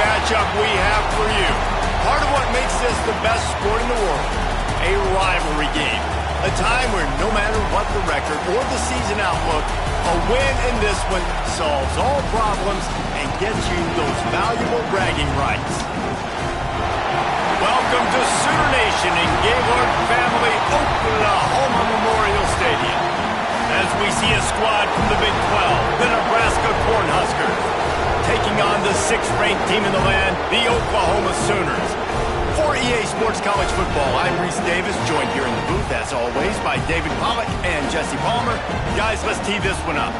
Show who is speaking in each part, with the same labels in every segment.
Speaker 1: matchup we have for you. Part of what makes this the best sport in the world, a rivalry game. A time where no matter what the record or the season outlook, a win in this one solves all problems and gets you those valuable bragging rights. Welcome to Sooner Nation in Gaylord Family Oklahoma Memorial Stadium. As we see a squad from the Big 12, the Nebraska Cornhuskers, taking on the 6th-ranked team in the land, the Oklahoma Sooners. For EA Sports College Football, I'm Reese Davis, joined here in the booth, as always, by David Pollack and Jesse Palmer. Guys, let's tee this one up.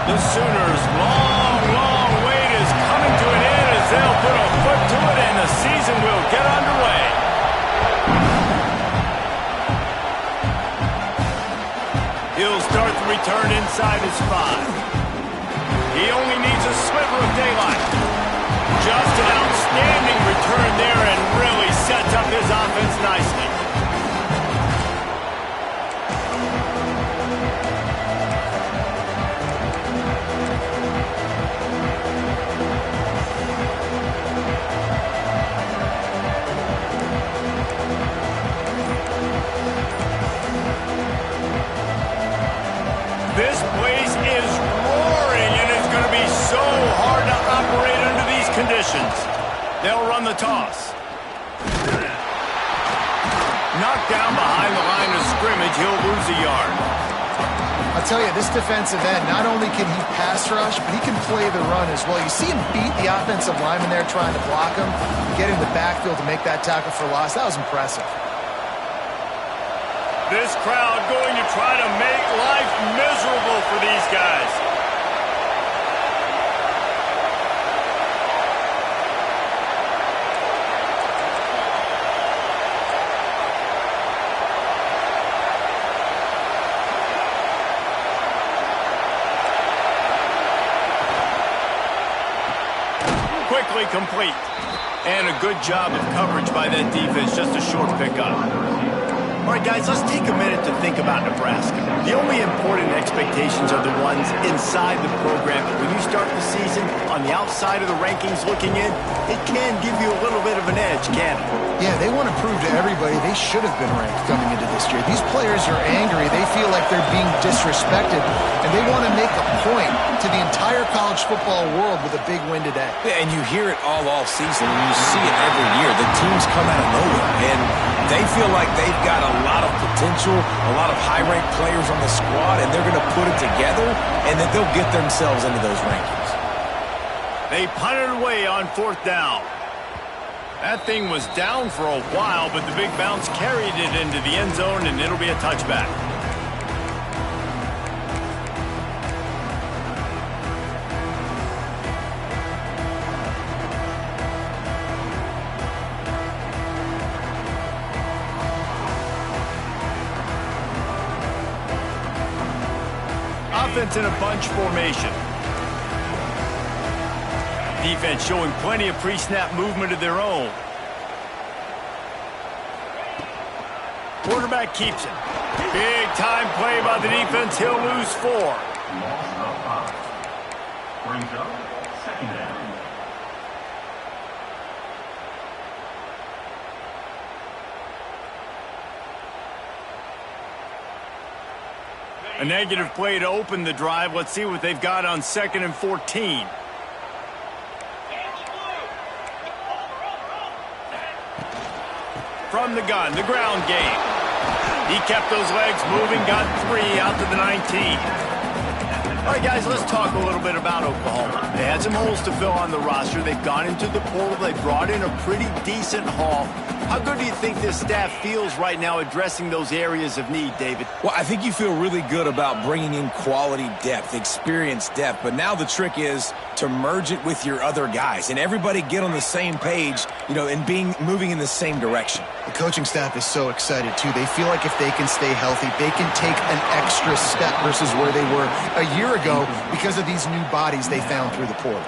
Speaker 1: The Sooners' long wait is coming to an end as they'll put a foot to it and the season will get underway. He'll start the return inside his 5. He only needs a sliver of daylight. Just an outstanding return there and really sets up his offense nicely. This place is roaring, and it's going to be so hard to operate under these conditions. They'll run the toss. Knocked down behind the line of scrimmage, he'll lose a yard.
Speaker 2: I'll tell you, this defensive end, not only can he pass rush, but he can play the run as well. You see him beat the offensive lineman there trying to block him, get in the backfield to make that tackle for loss. That was impressive.
Speaker 1: This crowd going to try to make life miserable for these guys. Quickly complete. And a good job of coverage by that defense. Just a short pickup. All right, guys, let's take a minute to think about Nebraska. The only important expectations are the ones inside the program. When you start the season on the outside of the rankings looking in, it can give you a little bit of an edge, can't it?
Speaker 2: Yeah, they want to prove to everybody they should have been ranked coming into this year. These players are angry. They feel like they're being disrespected, and they want to make a point to the entire college football world with a big win today.
Speaker 3: Yeah, and you hear it all season, and you see it every year. The teams come out of nowhere, and they feel like they've got a lot of potential, a lot of high-ranked players on the squad, and they're going to put it together, and then they'll get themselves into those rankings.
Speaker 1: They punted away on 4th down. That thing was down for a while, but the big bounce carried it into the end zone, and it'll be a touchback. Offense in a bunch formation. Defense showing plenty of pre-snap movement of their own. Quarterback keeps it. Big time play by the defense. He'll lose 4.
Speaker 4: Brings up 2nd down.
Speaker 1: A negative play to open the drive. Let's see what they've got on 2nd and 14. From the gun, the ground game. He kept those legs moving, got 3 out to the 19. All right, guys, let's talk a little bit about Oklahoma. They had some holes to fill on the roster. They've gone into the portal. They brought in a pretty decent haul. How good do you think this staff feels right now addressing those areas of need, David?
Speaker 3: Well, I think you feel really good about bringing in quality depth, experienced depth, but now the trick is to merge it with your other guys and everybody get on the same page, and moving in the same direction.
Speaker 2: The coaching staff is so excited, too. They feel like if they can stay healthy, they can take an extra step versus where they were a year ago because of these new bodies they found through the portal.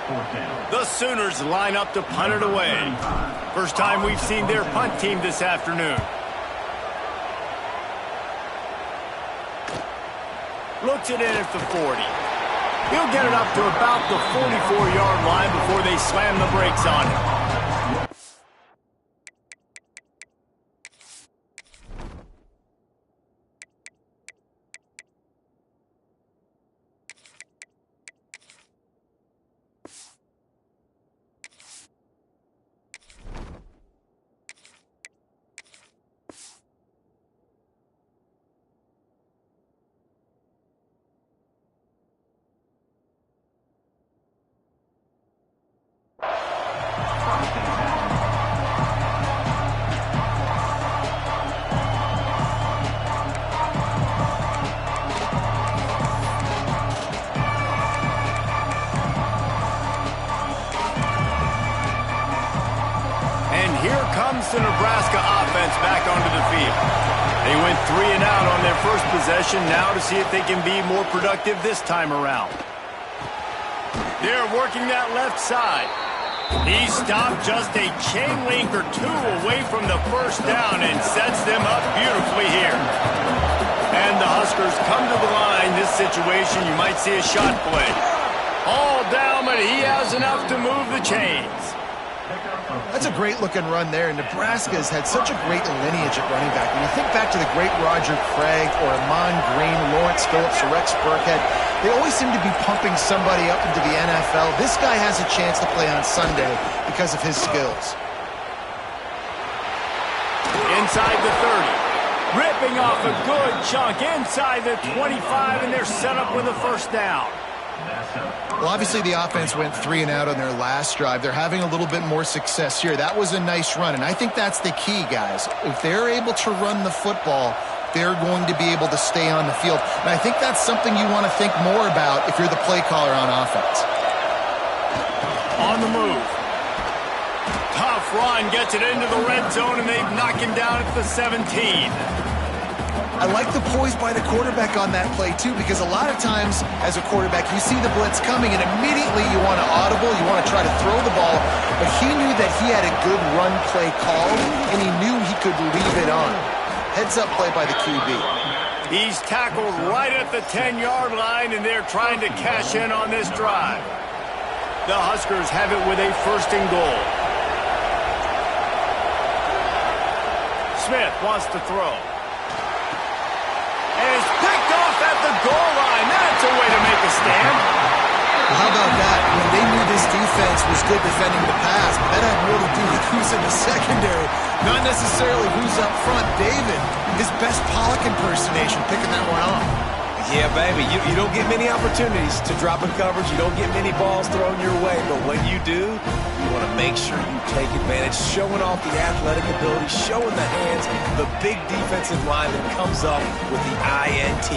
Speaker 1: The Sooners line up to punt it away. First time we've seen their punt team this afternoon. puts it in at the 40. He'll get it up to about the 44-yard line before they slam the brakes on him. Here comes the Nebraska offense back onto the field. They went 3 and out on their first possession, now to see if they can be more productive this time around. They're working that left side. He stopped just a chain link or two away from the first down and sets them up beautifully here. And the Huskers come to the line. This situation, you might see a shot play. All down, but he has enough to move the chains.
Speaker 2: That's a great-looking run there. Nebraska's had such a great lineage at running back. When you think back to the great Roger Craig or Amon Green, Lawrence Phillips, or Rex Burkhead, they always seem to be pumping somebody up into the NFL. This guy has a chance to play on Sunday because of his skills.
Speaker 1: Inside the 30. Ripping off a good chunk inside the 25, and they're set up with a first down.
Speaker 2: Well, obviously the offense went 3 and out on their last drive. They're having a little bit more success here. That was a nice run, and I think that's the key, guys. If they're able to run the football, they're going to be able to stay on the field. And I think that's something you want to think more about if you're the play caller on offense.
Speaker 1: On the move. Tough run, gets it into the red zone, and they've knocked him down at the 17.
Speaker 2: I like the poise by the quarterback on that play, too, because a lot of times as a quarterback, you see the blitz coming, and immediately you want to audible, you want to try to throw the ball, but he knew that he had a good run play call, and he knew he could leave it on. Heads-up play by the QB.
Speaker 1: He's tackled right at the 10-yard line, and they're trying to cash in on this drive. The Huskers have it with a first and goal. Smith wants to throw. And it's picked off at the goal line. That's a way to make a stand.
Speaker 2: Well, how about that? When they knew this defense was good defending the pass, but that had more to do with who's in the secondary, not necessarily who's up front. David, his best Pollock impersonation, picking that one off.
Speaker 3: Yeah, baby, you don't get many opportunities to drop in coverage. You don't get many balls thrown your way. But when you do, you want to make sure you take advantage, showing off the athletic ability, showing the hands, the big defensive line that comes up with the INT.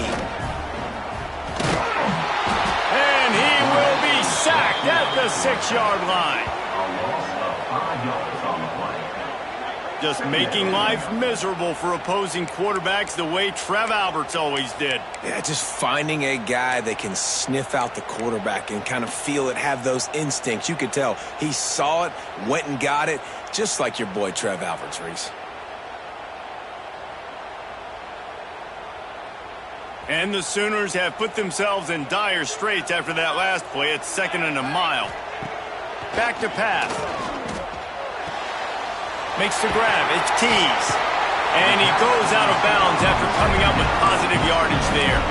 Speaker 1: And he will be sacked at the 6-yard line.
Speaker 4: A loss of 5 yards on the play.
Speaker 1: Just making life miserable for opposing quarterbacks the way Trev Alberts always did.
Speaker 3: Yeah, just finding a guy that can sniff out the quarterback and kind of feel it, have those instincts. You could tell he saw it, went and got it, just like your boy Trev Alberts, Reese.
Speaker 1: And the Sooners have put themselves in dire straits after that last play. It's 2nd and a mile. Back to pass. Makes the grab. It's Tees. And he goes out of bounds after coming up with positive yardage there.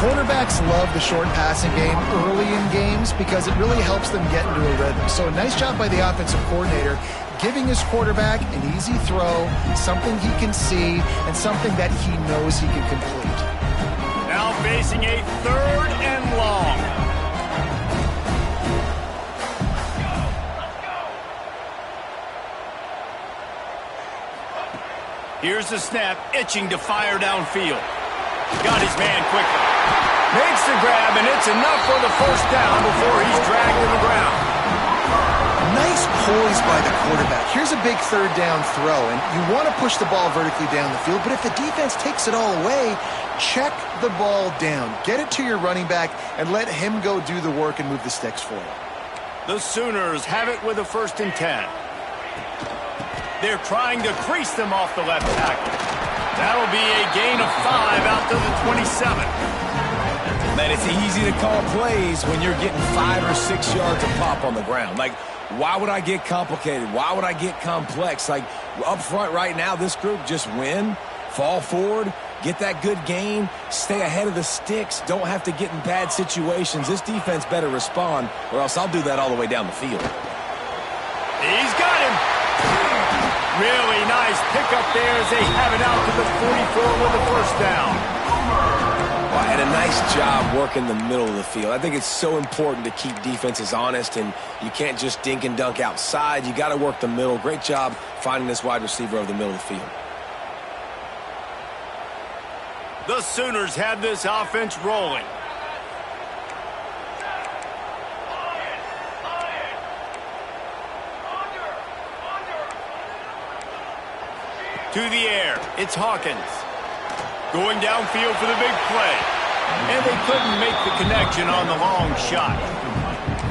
Speaker 2: Quarterbacks love the short passing game early in games because it really helps them get into a rhythm. So a nice job by the offensive coordinator giving his quarterback an easy throw, something he can see, and something that he knows he can complete.
Speaker 1: Now facing a 3rd and long. Here's the snap, itching to fire downfield. Got his man quickly. Makes the grab, and it's enough for the first down before he's dragged to the ground.
Speaker 2: Nice poise by the quarterback. Here's a big 3rd down throw, and you want to push the ball vertically down the field, but if the defense takes it all away, check the ball down. Get it to your running back and let him go do the work and move the sticks for you.
Speaker 1: The Sooners have it with a 1st and 10. They're trying to crease them off the left tackle. That'll be a gain of 5 out to the 27.
Speaker 3: Man, it's easy to call plays when you're getting 5 or 6 yards of pop on the ground. Like, why would I get complicated? Why would I get complex? Like, up front right now, this group just win, fall forward, get that good gain, stay ahead of the sticks, don't have to get in bad situations. This defense better respond, or else I'll do that all the way down the field.
Speaker 1: He's got him. Really nice pickup there as they have it out to the 44 with the first down.
Speaker 3: Well, and a nice job working the middle of the field. I think it's so important to keep defenses honest, and you can't just dink and dunk outside. You got to work the middle. Great job finding this wide receiver over the middle of the field.
Speaker 1: The Sooners have this offense rolling. To the air, it's Hawkins. Going downfield for the big play. And they couldn't make the connection on the long shot.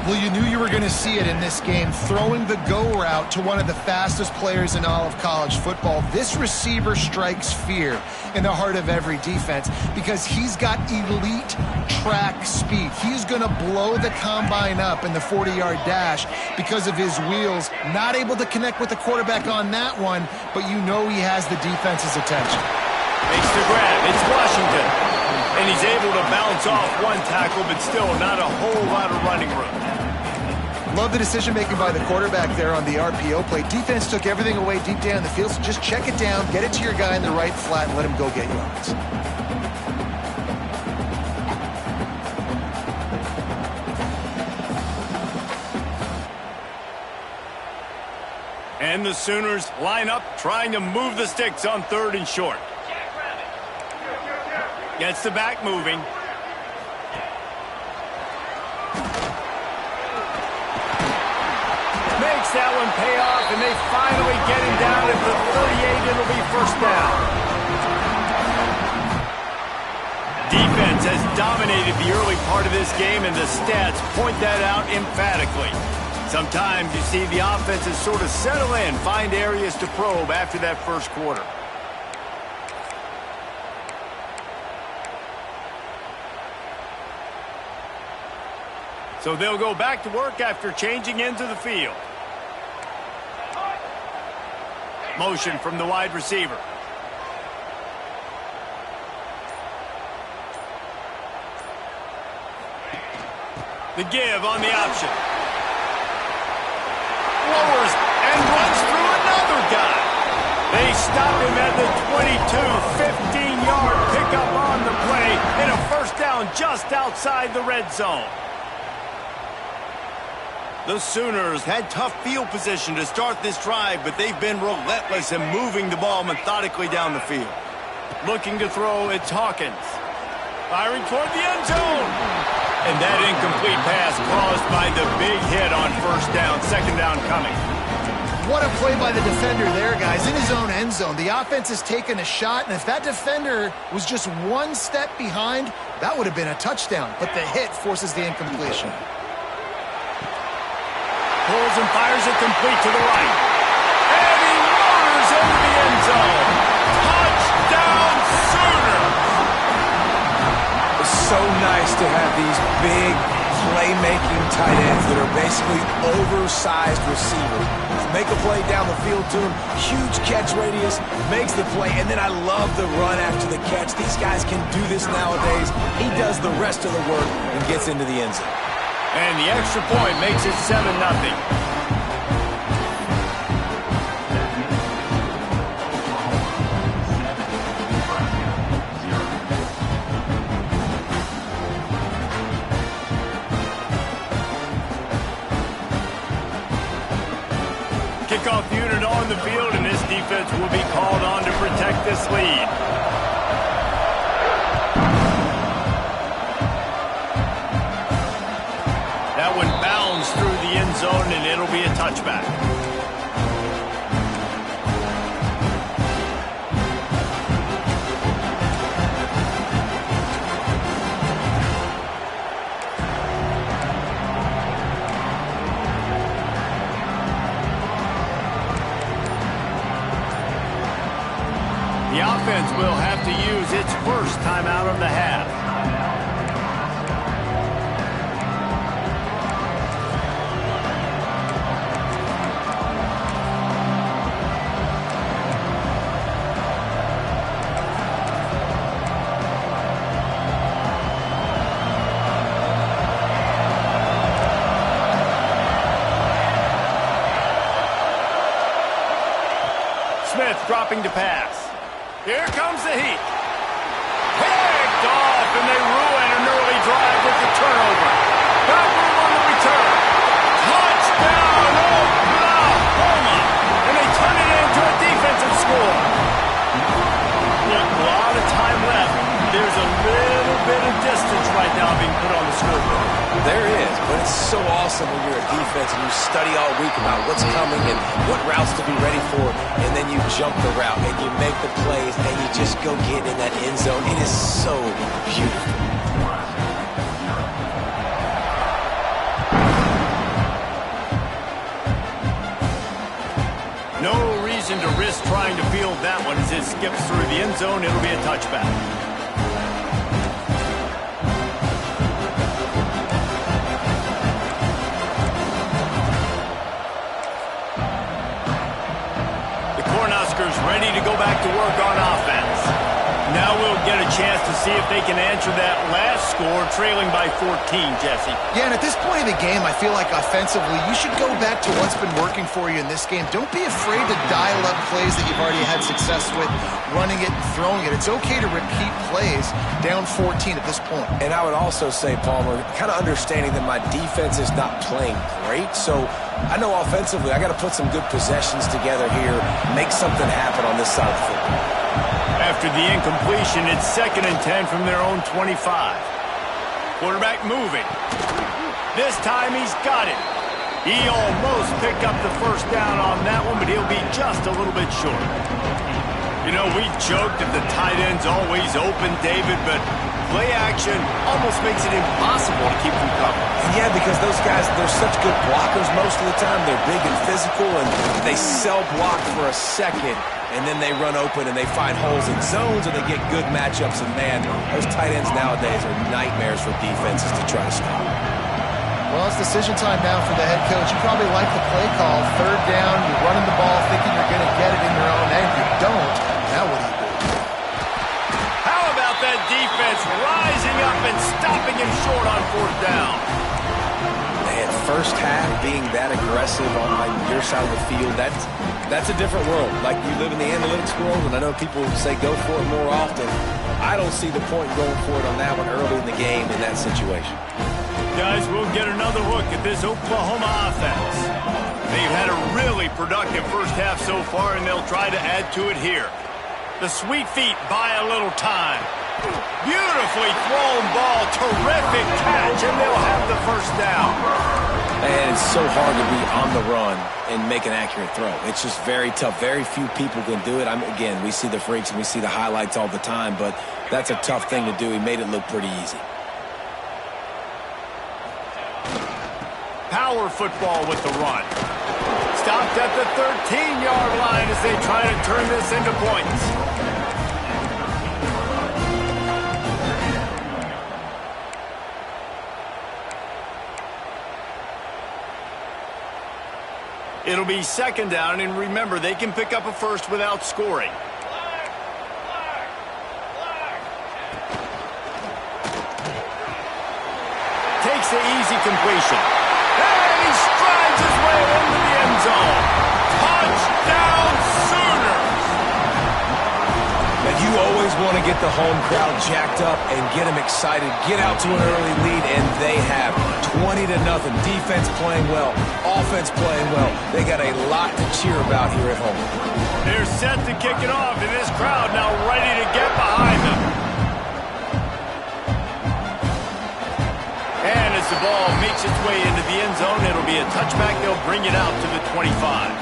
Speaker 2: Well, you knew you were going to see it in this game, throwing the go route to one of the fastest players in all of college football. This receiver strikes fear in the heart of every defense because he's got elite track speed. He's going to blow the combine up in the 40-yard dash because of his wheels. Not able to connect with the quarterback on that one, but you know he has the defense's attention.
Speaker 1: Makes the grab. It's Washington. And he's able to bounce off one tackle, but still not a whole lot of running room.
Speaker 2: Love the decision-making by the quarterback there on the RPO play. Defense took everything away deep down the field, so just check it down, get it to your guy in the right flat, and let him go get yards.
Speaker 1: And the Sooners line up, trying to move the sticks on 3rd and short. Gets the back moving. Makes that one pay off, and they finally get him down at the 38. It'll be first down. Defense has dominated the early part of this game, and the stats point that out emphatically. Sometimes you see the offenses sort of settle in, find areas to probe after that first quarter. So they'll go back to work after changing into the field. Motion from the wide receiver. The give on the option. Lowers and runs through another guy. They stop him at the 22, 15-yard pickup on the play, and a first down just outside the red zone. The Sooners had tough field position to start this drive, but they've been relentless in moving the ball methodically down the field. Looking to throw, it's Hawkins. Firing toward the end zone. And that incomplete pass caused by the big hit on first down, second down coming.
Speaker 2: What a play by the defender there, guys, in his own end zone. The offense has taken a shot, and if that defender was just one step behind, that would have been a touchdown. But the hit forces the incompletion.
Speaker 1: Pulls and fires it complete to the right. And he roars into the end zone. Touchdown, Sooners!
Speaker 3: It's so nice to have these big playmaking tight ends that are basically oversized receivers. Make a play down the field to him, huge catch radius, makes the play, and then I love the run after the catch. These guys can do this nowadays. He does the rest of the work and gets into the end zone.
Speaker 1: And the extra point makes it 7-0. Kickoff unit on the field, and this defense will be called on to protect this lead. That one bounds through the end zone, and it'll be a touchback. The offense will have to use its first timeout of the half. Smith dropping to pass. Here comes the heat. Picked off, and they ruin an early drive with the turnover. Back room on the return. Touchdown, Oklahoma! And they turn it into a defensive score. A lot of time left. There's a little bit of distance right now being put on the scoreboard.
Speaker 3: There is, but it's so awesome when you're a defense and you study all week about what's coming and what routes to be ready for, and then you jump the route and you make the plays and you just go get in that end zone. It is so beautiful.
Speaker 1: No reason to risk trying to field that one as it skips through the end zone. It'll be a touchback. Ready to go back to work on offense. Now we'll get a chance to see if they can answer that last score, trailing by 14, Jesse.
Speaker 2: Yeah, and at this point in the game, I feel like offensively, you should go back to what's been working for you in this game. Don't be afraid to dial up plays that you've already had success with, running it and throwing it. It's okay to repeat plays down 14 at this point.
Speaker 3: And I would also say, Palmer, kind of understanding that my defense is not playing great, so I know offensively I got to put some good possessions together here, make something happen on this side of the football.
Speaker 1: After the incompletion, it's 2nd and 10 from their own 25. Quarterback moving. This time he's got it. He almost picked up the first down on that one, but he'll be just a little bit short. You know, we joked that the tight end's always open, David, but play action almost makes it impossible to keep them covered.
Speaker 3: Yeah, because those guys, they're such good blockers most of the time. They're big and physical, and they sell block for a second, and then they run open and they find holes in zones, and they get good matchups. And, man, those tight ends nowadays are nightmares for defenses to try to stop.
Speaker 2: Well, it's decision time now for the head coach. You probably like the play call. 3rd down, you're running the ball thinking you're going to get it in your own end. You don't. Now what do you do?
Speaker 1: How about that defense rising up and stopping him short on 4th down?
Speaker 3: Man, first half being that aggressive on your side of the field, that's a different world. Like, you live in the analytics world, and I know people say go for it more often. I don't see the point going for it on that one early in the game in that situation.
Speaker 1: Guys, we'll get another look at this Oklahoma offense. They've had a really productive first half so far, and they'll try to add to it here. The sweet feet buy a little time. Beautifully thrown ball, terrific catch, and they'll have the first down.
Speaker 3: And it's so hard to be on the run and make an accurate throw. It's just very tough. Very few people can do it. Again, we see the freaks and we see the highlights all the time, but that's a tough thing to do. He made it look pretty easy.
Speaker 1: Power football with the run. Stopped at the 13-yard line as they try to turn this into points. It'll be 2nd down, and remember, they can pick up a first without scoring. Takes the easy completion. And he strides his way into the end zone. Touchdown, Sooners!
Speaker 3: Now, you always want to get the home crowd jacked up and get them excited, get out to an early lead, and they have 20-0. Defense playing well, offense playing well. They got a lot to cheer about here at home.
Speaker 1: They're set to kick it off, and this crowd now ready to get behind them. And as the ball makes its way into the end zone, it'll be a touchback. They'll bring it out to the 25.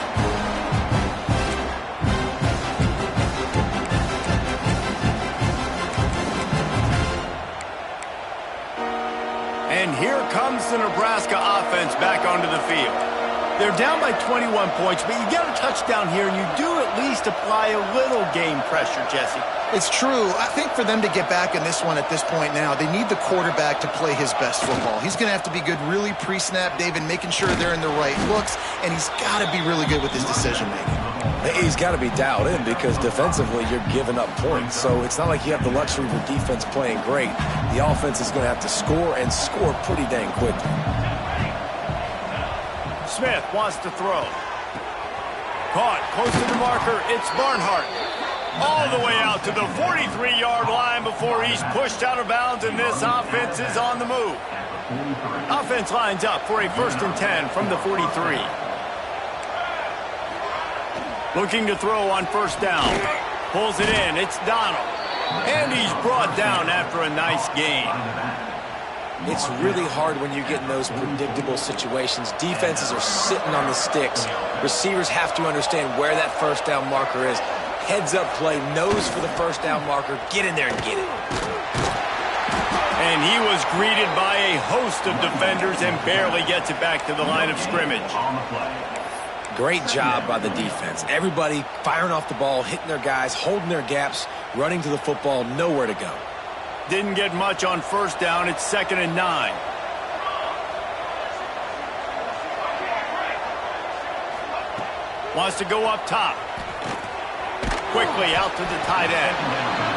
Speaker 1: And here comes the Nebraska offense back onto the field. They're down by 21 points, but you get a touchdown here, and you do at least apply a little game pressure, Jesse.
Speaker 2: It's true. I think for them to get back in this one at this point now, they need the quarterback to play his best football. He's going to have to be good really pre-snap, David, making sure they're in the right looks, and he's got to be really good with his decision-making.
Speaker 3: He's got to be dialed in because defensively you're giving up points. So it's not like you have the luxury of your defense playing great. The offense is going to have to score and score pretty dang quickly.
Speaker 1: Smith wants to throw. Caught close to the marker. It's Barnhart. All the way out to the 43-yard line before he's pushed out of bounds, and this offense is on the move. Offense lines up for a 1st and 10 from the 43. Looking to throw on 1st down. Pulls it in. It's Donald. And he's brought down after a nice gain.
Speaker 3: It's really hard when you get in those predictable situations. Defenses are sitting on the sticks. Receivers have to understand where that 1st down marker is. Heads-up play, nose for the 1st down marker. Get in there and get it.
Speaker 1: And he was greeted by a host of defenders and barely gets it back to the line of scrimmage.
Speaker 3: Great job by the defense. Everybody firing off the ball, hitting their guys, holding their gaps, running to the football, nowhere to go.
Speaker 1: Didn't get much on 1st down. It's 2nd and 9. Wants to go up top. Quickly out to the tight end.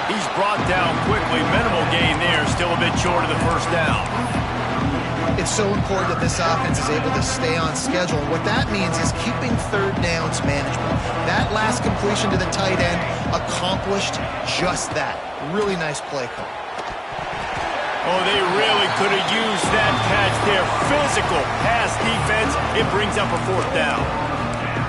Speaker 1: He's brought down quickly. Minimal gain there. Still a bit short of the 1st down.
Speaker 2: It's so important that this offense is able to stay on schedule. And what that means is keeping 3rd downs manageable. That last completion to the tight end accomplished just that. Really nice play call.
Speaker 1: Oh, they really could have used that catch there. Physical pass defense. It brings up a 4th down.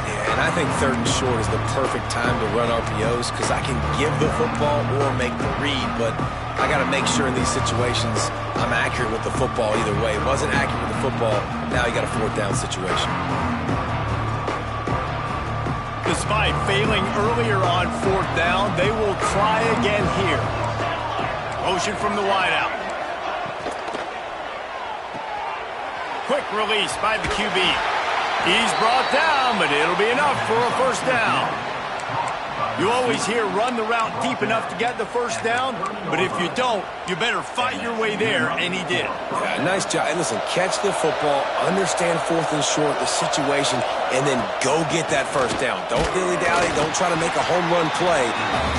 Speaker 3: Yeah, and I think 3rd and short is the perfect time to run RPOs because I can give the football or make the read, but I got to make sure in these situations I'm accurate with the football either way. Wasn't accurate with the football, now you got a 4th down situation.
Speaker 1: Despite failing earlier on 4th down, they will try again here. Motion from the wideout. Quick release by the QB. He's brought down, but it'll be enough for a 1st down. You always hear run the route deep enough to get the 1st down, but if you don't, you better fight your way there, and he did.
Speaker 3: Yeah, nice job. And listen, catch the football, understand 4th and short, the situation, and then go get that 1st down. Don't dilly-dally. Don't try to make a home run play.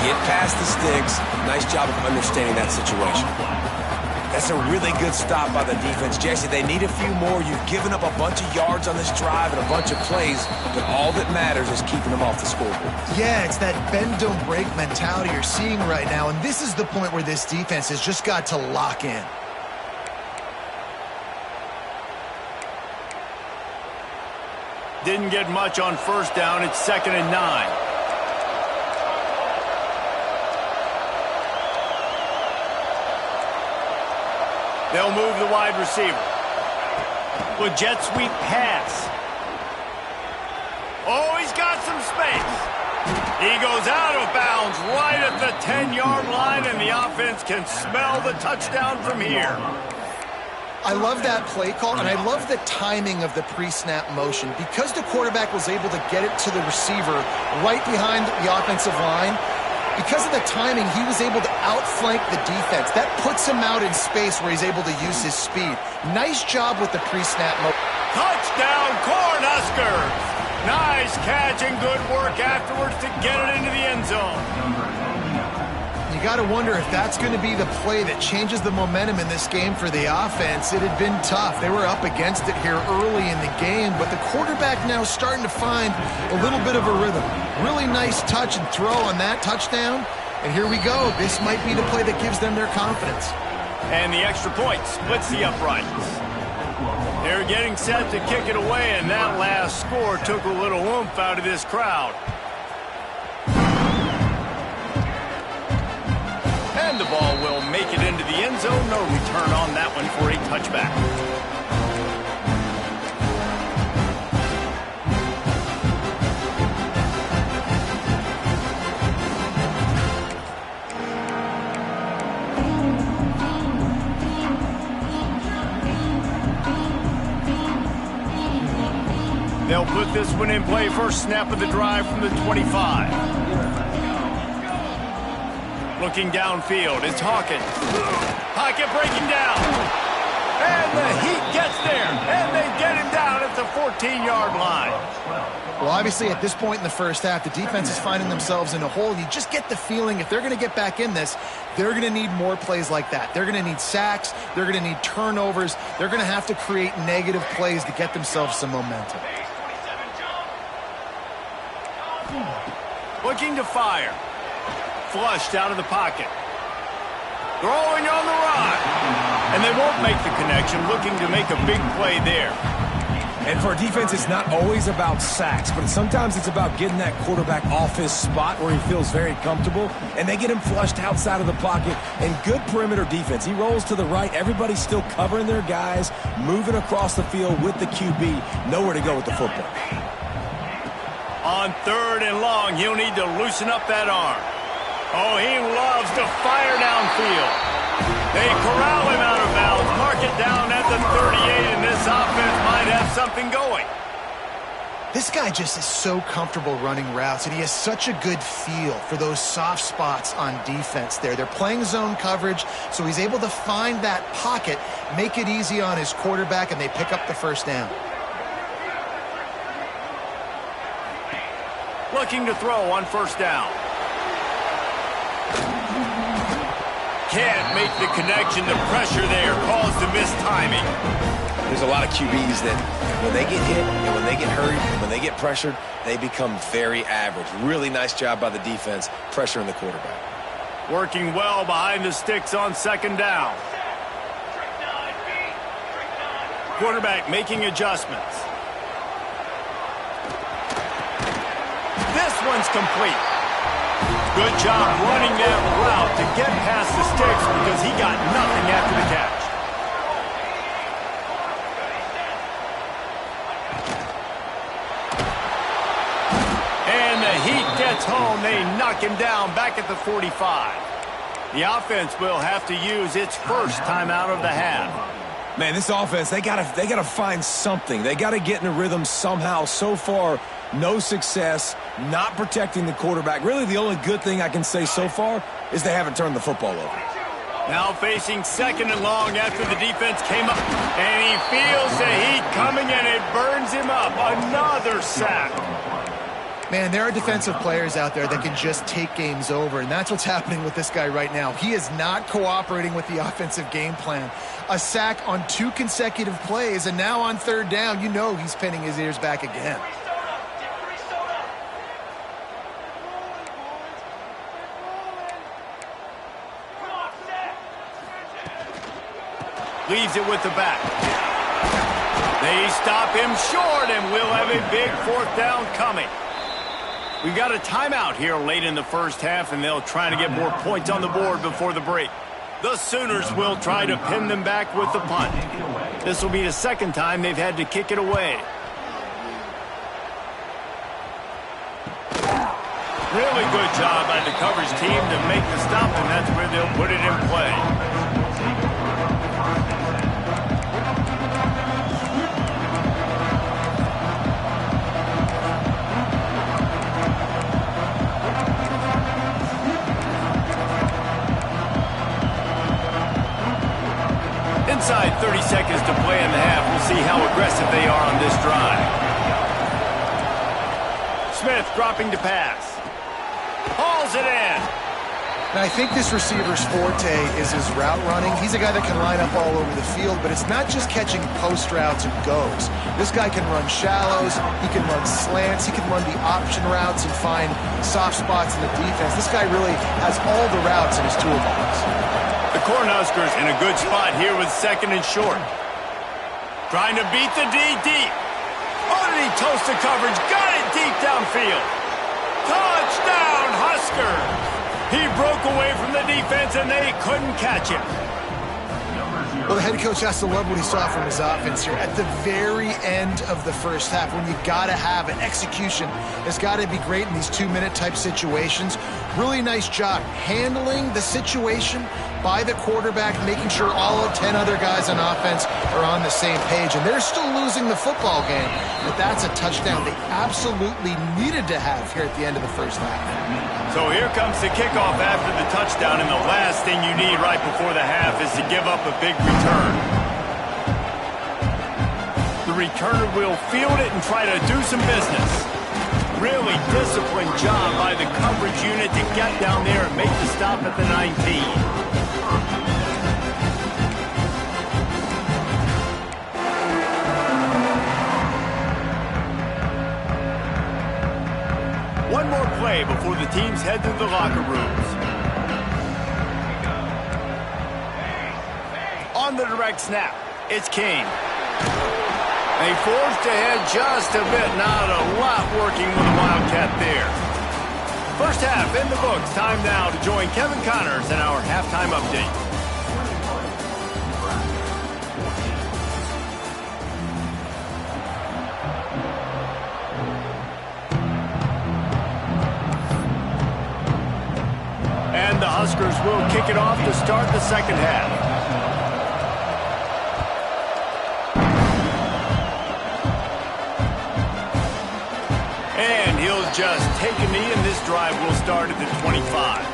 Speaker 3: Get past the sticks. Nice job of understanding that situation. That's a really good stop by the defense. Jesse, they need a few more. You've given up a bunch of yards on this drive and a bunch of plays, but all that matters is keeping them off the scoreboard.
Speaker 2: Yeah, it's that bend, don't break mentality you're seeing right now, and this is the point where this defense has just got to lock in.
Speaker 1: Didn't get much on 1st down. It's 2nd and 9. They'll move the wide receiver. With jet sweep pass. Oh, he's got some space. He goes out of bounds right at the 10-yard line, and the offense can smell the touchdown from here.
Speaker 2: I love that play call, and I love the timing of the pre-snap motion. Because the quarterback was able to get it to the receiver right behind the offensive line, because of the timing, he was able to outflank the defense. That puts him out in space where he's able to use his speed. Nice job with the pre-snap motion.
Speaker 1: Touchdown, Cornhuskers! Nice catch and good work afterwards to get it into the end zone.
Speaker 2: You got to wonder if that's going to be the play that changes the momentum in this game for the offense. It had been tough. They were up against it here early in the game, but the quarterback now starting to find a little bit of a rhythm. Really nice touch and throw on that touchdown. And here we go. This might be the play that gives them their confidence.
Speaker 1: And the extra point splits the uprights. They're getting set to kick it away, and that last score took a little oomph out of this crowd. And the ball will make it into the end zone. No return on that one for a touchback. They'll put this one in play. First snap of the drive from the 25. Looking downfield, it's Hawkins. Pocket breaking down. And the Heat gets there. And they get him down at the 14-yard line.
Speaker 2: Well, obviously, at this point in the first half, the defense is finding themselves in a hole. You just get the feeling if they're going to get back in this, they're going to need more plays like that. They're going to need sacks. They're going to need turnovers. They're going to have to create negative plays to get themselves some momentum.
Speaker 1: Looking to fire. Flushed out of the pocket. Throwing on the run. And they won't make the connection, looking to make a big play there.
Speaker 3: And for a defense, it's not always about sacks, but sometimes it's about getting that quarterback off his spot where he feels very comfortable, and they get him flushed outside of the pocket. And good perimeter defense. He rolls to the right. Everybody's still covering their guys, moving across the field with the QB. Nowhere to go with the football.
Speaker 1: On 3rd and long, he'll need to loosen up that arm. Oh, he loves to fire downfield. They corral him out of bounds, mark it down at the 38, and this offense might have something going.
Speaker 2: This guy just is so comfortable running routes, and he has such a good feel for those soft spots on defense there. They're playing zone coverage, so he's able to find that pocket, make it easy on his quarterback, and they pick up the first down.
Speaker 1: Looking to throw on 1st down. Can't make the connection. The pressure there caused the missed timing.
Speaker 3: There's a lot of QBs that when they get hit and when they get hurried and when they get pressured, they become very average. Really nice job by the defense pressuring the quarterback.
Speaker 1: Working well behind the sticks on 2nd down. Quarterback making adjustments. This one's complete. Good job running that route to get past the sticks because he got nothing after the catch. And the heat gets home. They knock him down back at the 45. The offense will have to use its first timeout of the half.
Speaker 3: Man, this offense, they gotta find something. They gotta get in a rhythm somehow. So far, no success, not protecting the quarterback. Really, the only good thing I can say so far is they haven't turned the football over.
Speaker 1: Now facing 2nd and long after the defense came up. And he feels the heat coming, and it burns him up. Another sack.
Speaker 2: Man, there are defensive players out there that can just take games over, and that's what's happening with this guy right now. He is not cooperating with the offensive game plan. A sack on 2 consecutive plays, and now on 3rd down, you know he's pinning his ears back again.
Speaker 1: Leaves it with the back. They stop him short, and we'll have a big 4th down coming. We've got a timeout here late in the first half, and they'll try to get more points on the board before the break. The Sooners will try to pin them back with the punt. This will be the 2nd time they've had to kick it away. Really good job by the coverage team to make the stop, and that's where they'll put it in play. Inside 30 seconds to play in the half. We'll see how aggressive they are on this drive. Smith dropping to pass. Hauls it in.
Speaker 2: Now, I think this receiver's forte is his route running. He's a guy that can line up all over the field, but it's not just catching post routes and goes. This guy can run shallows, he can run slants, he can run the option routes and find soft spots in the defense. This guy really has all the routes in his toolbox.
Speaker 1: The Cornhuskers in a good spot here with 2nd and short. Trying to beat the D deep. Oh, did he toast the coverage? Got it deep downfield. Touchdown, Huskers! He broke away from the defense, and they couldn't catch him.
Speaker 2: Well, the head coach has to love what he saw from his offense here at the very end of the first half, when you got to have an execution. It's got to be great in these 2-minute type situations. Really nice job handling the situation by the quarterback, making sure all of 10 other guys on offense are on the same page. And they're still losing the football game, but that's a touchdown they absolutely needed to have here at the end of the first half.
Speaker 1: So here comes the kickoff after the touchdown, and the last thing you need right before the half is to give up a big return. The returner will field it and try to do some business. Really disciplined job by the coverage unit to get down there and make the stop at the 19. One more play play before the teams head to the locker rooms. On the direct snap, it's King. They forced ahead just a bit. Not a lot working with the Wildcat there. First half in the books. Time now to join Kevin Connors in our halftime update. And the Huskers will kick it off to start the second half. And he'll just take a knee, and this drive will start at the 25.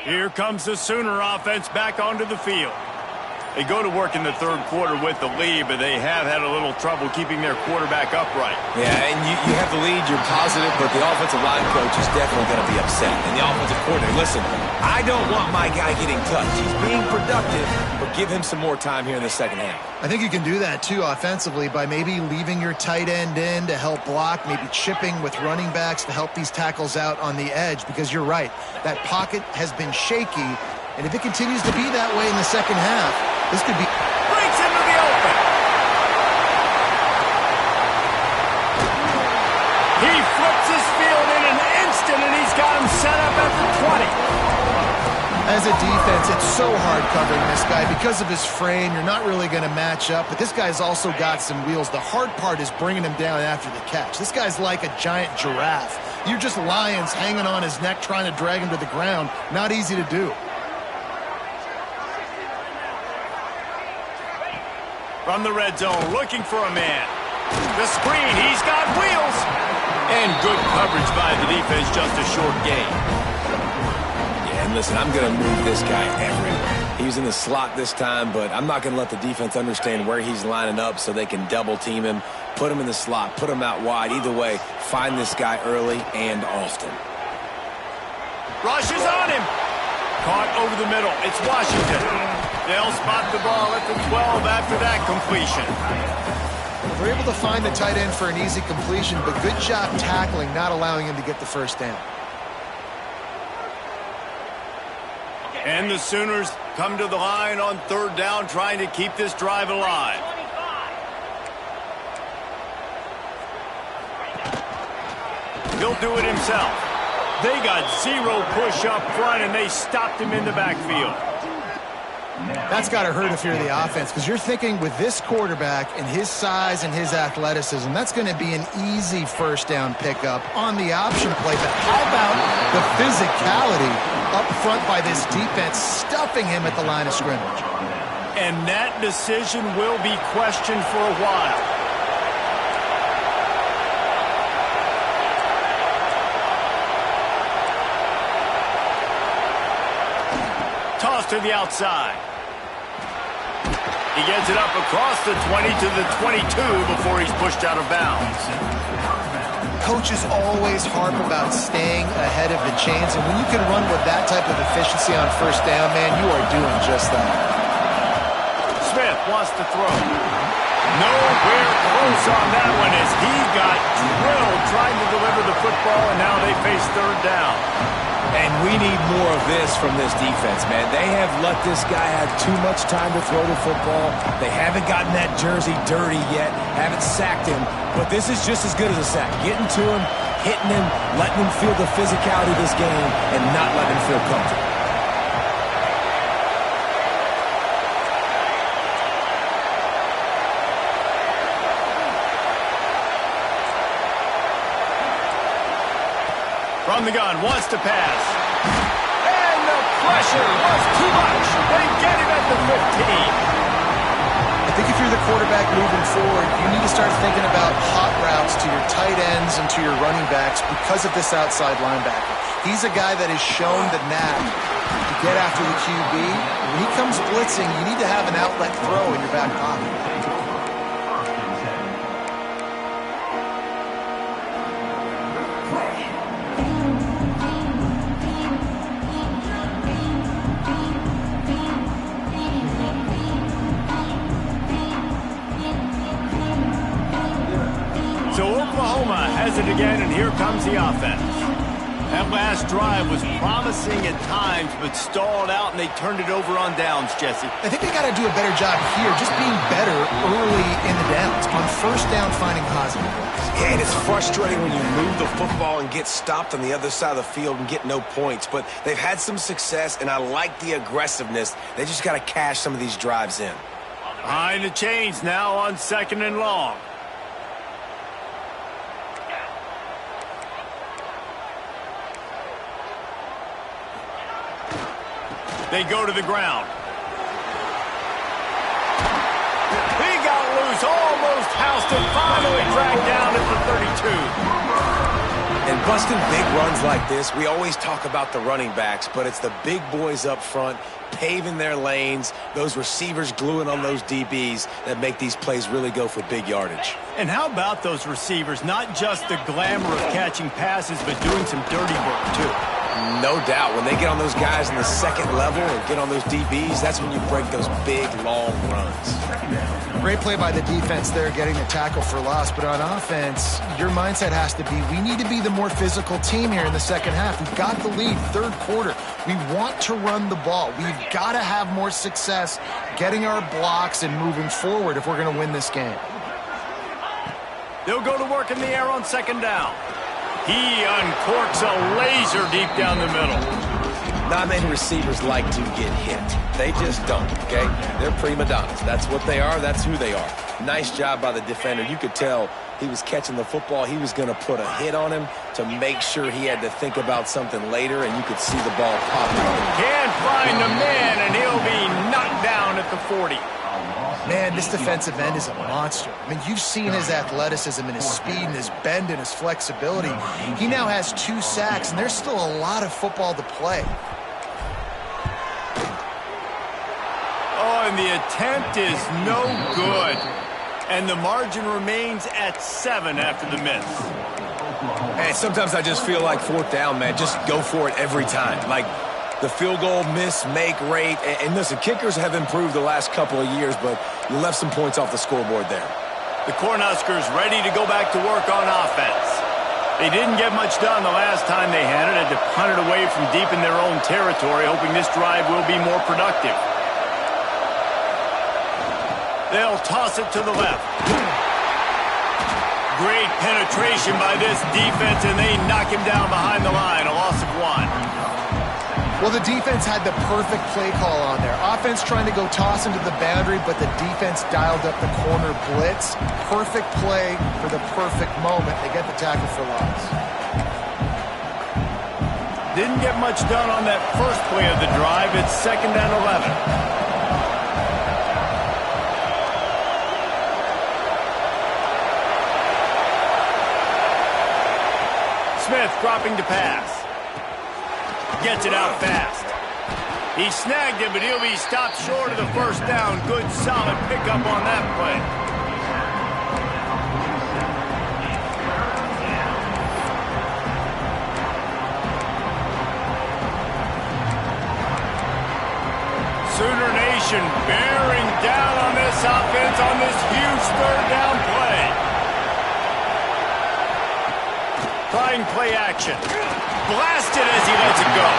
Speaker 1: Here comes the Sooner offense back onto the field. They go to work in the third quarter with the lead, but they have had a little trouble keeping their quarterback upright.
Speaker 3: Yeah, and you have the lead, you're positive, but the offensive line coach is definitely going to be upset. And the offensive coordinator, listen, I don't want my guy getting touched. He's being productive, but give him some more time here in the second half.
Speaker 2: I think you can do that, too, offensively, by maybe leaving your tight end in to help block, maybe chipping with running backs to help these tackles out on the edge, because you're right. That pocket has been shaky, and if it continues to be that way in the second half, this could be...
Speaker 1: Breaks into the open. He flips his field in an instant, and he's got him set up at the 20.
Speaker 2: As a defense, it's so hard covering this guy. Because of his frame, you're not really going to match up, but this guy's also got some wheels. The hard part is bringing him down after the catch. This guy's like a giant giraffe. You're just lions hanging on his neck trying to drag him to the ground. Not easy to do.
Speaker 1: From the red zone, looking for a man. The screen, he's got wheels. And good coverage by the defense, just a short gain.
Speaker 3: Yeah, and listen, I'm going to move this guy everywhere. He's in the slot this time, but I'm not going to let the defense understand where he's lining up so they can double team him, put him in the slot, put him out wide. Either way, find this guy early and often.
Speaker 1: Rush is on him. Caught over the middle. It's Washington. They'll spot the ball at the 12 after that completion.
Speaker 2: They're able to find the tight end for an easy completion, but good job tackling, not allowing him to get the first down.
Speaker 1: And the Sooners come to the line on third down, trying to keep this drive alive. He'll do it himself. They got zero push up front, and they stopped him in the backfield.
Speaker 2: That's got to hurt if you're the offense, because you're thinking with this quarterback and his size and his athleticism, that's going to be an easy first down pickup on the option play. But how about the physicality up front by this defense, stuffing him at the line of scrimmage?
Speaker 1: And that decision will be questioned for a while. Toss to the outside. He gets it up across the 20 to the 22 before he's pushed out of bounds.
Speaker 2: Coaches always harp about staying ahead of the chains, and when you can run with that type of efficiency on first down, man, you are doing just that.
Speaker 1: Smith wants to throw. Nowhere close on that one as he got drilled trying to deliver the football, and now they face third down.
Speaker 3: And we need more of this from this defense, man. They have let this guy have too much time to throw the football. They haven't gotten that jersey dirty yet, haven't sacked him. But this is just as good as a sack. Getting to him, hitting him, letting him feel the physicality of this game, and not letting him feel comfortable. From the gun, wants to pass. And the
Speaker 1: pressure was too much. They get him at the 15.
Speaker 2: I think if you're the quarterback moving forward, you need to start thinking about hot routes to your tight ends and to your running backs because of this outside linebacker. He's a guy that has shown the knack to get after the QB. When he comes blitzing, you need to have an outlet throw in your back pocket.
Speaker 1: So Oklahoma has it again, and here comes the offense. That last drive was promising at times, but stalled out, and they turned it over on downs, Jesse.
Speaker 2: I think they got to do a better job here, just being better early in the downs. On first down, finding positive plays.
Speaker 3: Yeah, and it's frustrating when you move the football and get stopped on the other side of the field and get no points. But they've had some success, and I like the aggressiveness. They just got to cash some of these drives in.
Speaker 1: Behind the chains now on 2nd and long. They go to the ground. He got loose, almost housed it, finally dragged down at the 32.
Speaker 3: And busting big runs like this, we always talk about the running backs, but it's the big boys up front paving their lanes, those receivers gluing on those DBs that make these plays really go for big yardage.
Speaker 1: And how about those receivers? Not just the glamour of catching passes, but doing some dirty work, too.
Speaker 3: No doubt. When they get on those guys in the second level and get on those DBs, that's when you break those big, long runs.
Speaker 2: Great play by the defense there, getting the tackle for loss. But on offense, your mindset has to be, we need to be the more physical team here in the second half. We've got the lead, third quarter. We want to run the ball. We've got to have more success getting our blocks and moving forward if we're going to win this game.
Speaker 1: They'll go to work in the air on 2nd down. He uncorks a laser deep down the middle.
Speaker 3: Not many receivers like to get hit. They just don't, okay? They're prima donnas. That's what they are. That's who they are. Nice job by the defender. You could tell he was catching the football. He was going to put a hit on him to make sure he had to think about something later, and you could see the ball popping up.
Speaker 1: Can't find the man, and he'll be knocked down at the 40.
Speaker 2: Man, this defensive end is a monster. I mean, you've seen his athleticism and his speed and his bend and his flexibility. He now has 2 sacks, and there's still a lot of football to play.
Speaker 1: Oh, and the attempt is no good. And the margin remains at 7 after the miss.
Speaker 3: Hey, sometimes I just feel like 4th down, man. Just go for it every time. Like, the field goal miss-make rate. And listen, kickers have improved the last couple of years, but you left some points off the scoreboard there.
Speaker 1: The Cornhuskers ready to go back to work on offense. They didn't get much done the last time they had it. Had to punt it away from deep in their own territory, hoping this drive will be more productive. They'll toss it to the left. Great penetration by this defense, and they knock him down behind the line. A loss of 1.
Speaker 2: Well, the defense had the perfect play call on there. Offense trying to go toss into the boundary, but the defense dialed up the corner blitz. Perfect play for the perfect moment. They get the tackle for loss.
Speaker 1: Didn't get much done on that first play of the drive. It's 2nd and 11. Smith dropping to pass. Gets it out fast. He snagged it, but he'll be stopped short of the first down. Good, solid pickup on that play. Sooner Nation bearing down on this offense on this huge 3rd down play. Trying play action. Blasted as he lets it go.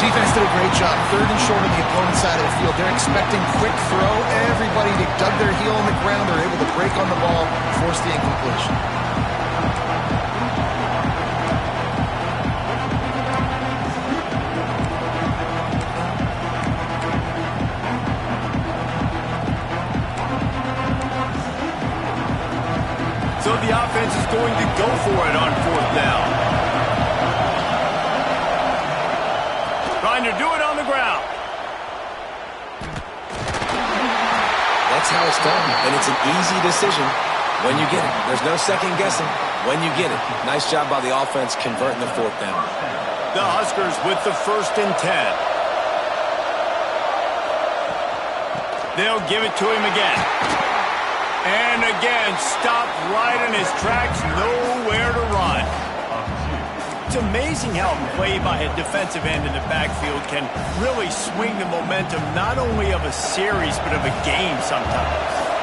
Speaker 2: Defense did a great job. 3rd and short on the opponent's side of the field. They're expecting quick throw. Everybody, they dug their heel on the ground. They're able to break on the ball, force the incompletion.
Speaker 1: So the offense is going to go for it on 4th down. trying to do it on the ground.
Speaker 3: That's how it's done, and it's an easy decision when you get it. There's no second guessing when you get it. Nice job by the offense converting the fourth down.
Speaker 1: The Huskers with the 1st and 10. They'll give it to him again. And again, stopped right in his tracks, nowhere to run. It's amazing how a play by a defensive end in the backfield can really swing the momentum not only of a series, but of a game sometimes.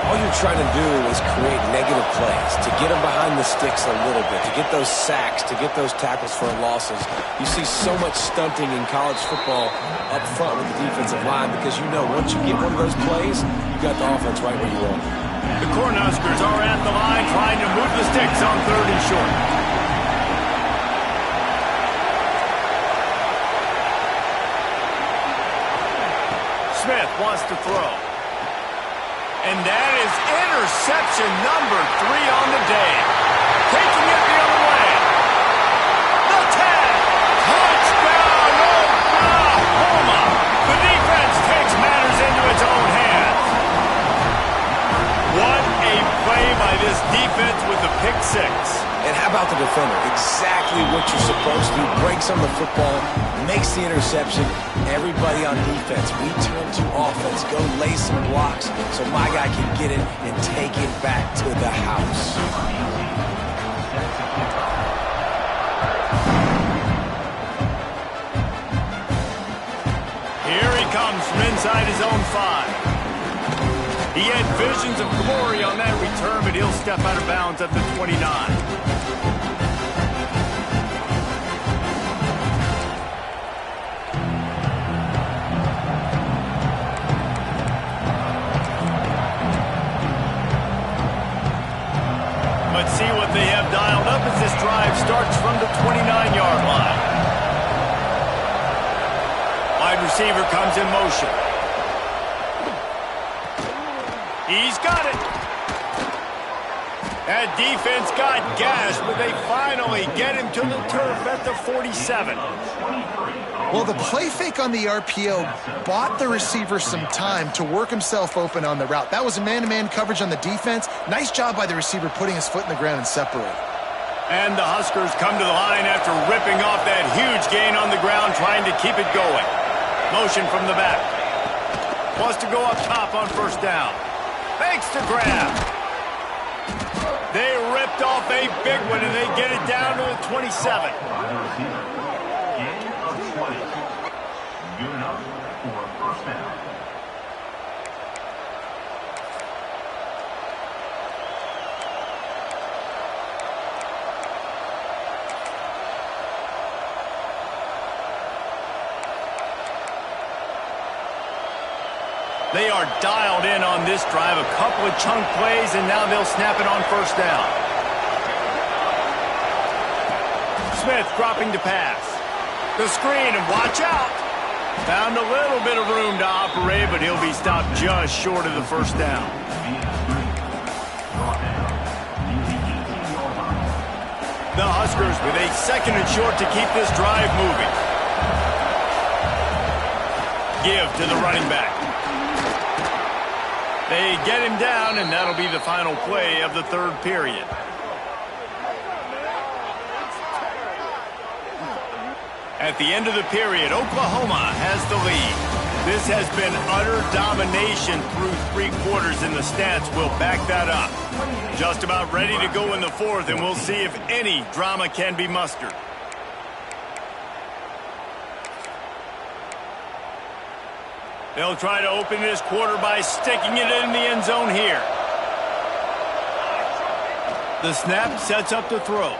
Speaker 3: All you're trying to do is create negative plays, to get them behind the sticks a little bit, to get those sacks, to get those tackles for losses. You see so much stunting in college football up front with the defensive line because you know once you get one of those plays, you got the offense right where you want it.
Speaker 1: The Cornhuskers are at the line trying to move the sticks on 3rd and short. Smith wants to throw. And that is interception number 3 on the day. Taking it the other way. The 10. Touchdown, Oklahoma. The defense takes matters into its own hands. What a play by this defense with the pick 6.
Speaker 3: And how about the defender? Exactly what you're supposed to do. Breaks on the football, makes the interception. Everybody on defense, we turn to offense. Go lay some blocks so my guy can get it and take it back to the house.
Speaker 1: Here he comes from inside his own 5. He had visions of glory on that return, but he'll step out of bounds at the 29. Let's see what they have dialed up as this drive starts from the 29-yard line. Wide receiver comes in motion. He's got it. That defense got gashed, but they finally get him to the turf at the 47.
Speaker 2: Well, the play fake on the RPO bought the receiver some time to work himself open on the route. That was a man-to-man coverage on the defense. Nice job by the receiver putting his foot in the ground and separating.
Speaker 1: And the Huskers come to the line after ripping off that huge gain on the ground, trying to keep it going. Motion from the back. Wants to go up top on 1st down. Fakes to grab. They ripped off a big one, and they get it down to the 27.
Speaker 4: Good enough for a 1st down.
Speaker 1: They are dialed in on this drive. A couple of chunk plays, and now they'll snap it on 1st down. Smith dropping to pass. The screen, and watch out. Found a little bit of room to operate, but he'll be stopped just short of the 1st down. The Huskers with a 2nd and short to keep this drive moving. Give to the running back. They get him down, and that'll be the final play of the 3rd period. At the end of the period, Oklahoma has the lead. This has been utter domination through 3 quarters, and the stats will back that up. Just about ready to go in the 4th, and we'll see if any drama can be mustered. They'll try to open this quarter by sticking it in the end zone here. The snap sets up the throw.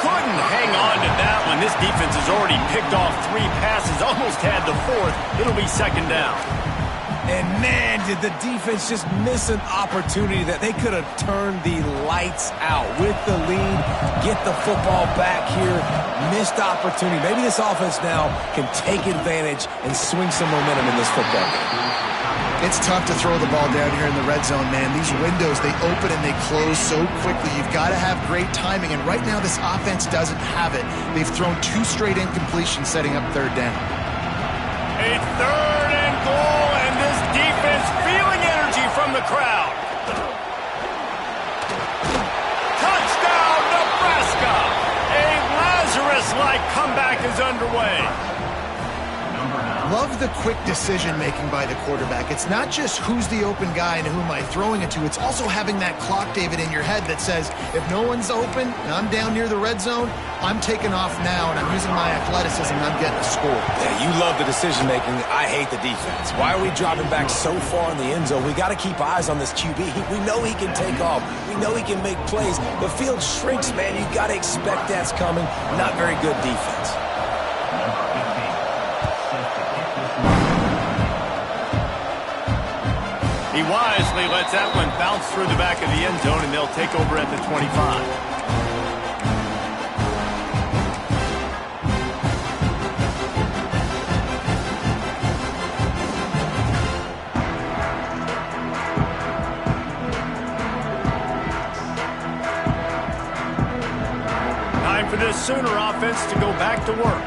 Speaker 1: Couldn't hang on to that one. This defense has already picked off 3 passes, almost had the 4th. It'll be 2nd down.
Speaker 3: And man, did the defense just miss an opportunity that they could have turned the lights out with the lead, get the football back here, missed opportunity. Maybe this offense now can take advantage and swing some momentum in this football game.
Speaker 2: It's tough to throw the ball down here in the red zone, man. These windows, they open and they close so quickly. You've got to have great timing, and right now this offense doesn't have it. They've thrown 2 straight incompletions setting up third down.
Speaker 1: A third and goal, and this defense feeling energy from the crowd. Touchdown, Nebraska! A Lazarus-like comeback is underway.
Speaker 2: Love the quick decision-making by the quarterback. It's not just who's the open guy and who am I throwing it to. It's also having that clock, David, in your head that says, if no one's open and I'm down near the red zone, I'm taking off now and I'm using my athleticism and I'm getting a score.
Speaker 3: Yeah, you love the decision-making. I hate the defense. Why are we dropping back so far in the end zone? We got to keep eyes on this QB. We know he can take off. We know he can make plays. The field shrinks, man. You got to expect that's coming. Not very good defense.
Speaker 1: He wisely lets that one bounce through the back of the end zone, and they'll take over at the 25. Time for this Sooner offense to go back to work.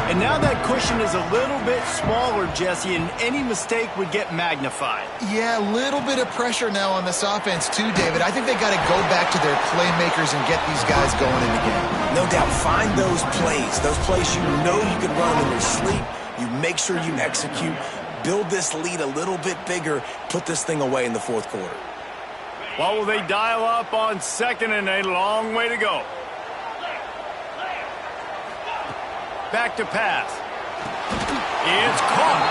Speaker 1: And now that cushion is a little bit smaller, Jesse, and any mistake would get magnified.
Speaker 2: Yeah, a little bit of pressure now on this offense too, David. I think they got to go back to their playmakers and get these guys going in the game.
Speaker 3: No doubt. Find those plays you know you can run in your sleep. You make sure you execute. Build this lead a little bit bigger. Put this thing away in the fourth quarter.
Speaker 1: What will they dial up on second and a long way to go? Back to pass. It's caught.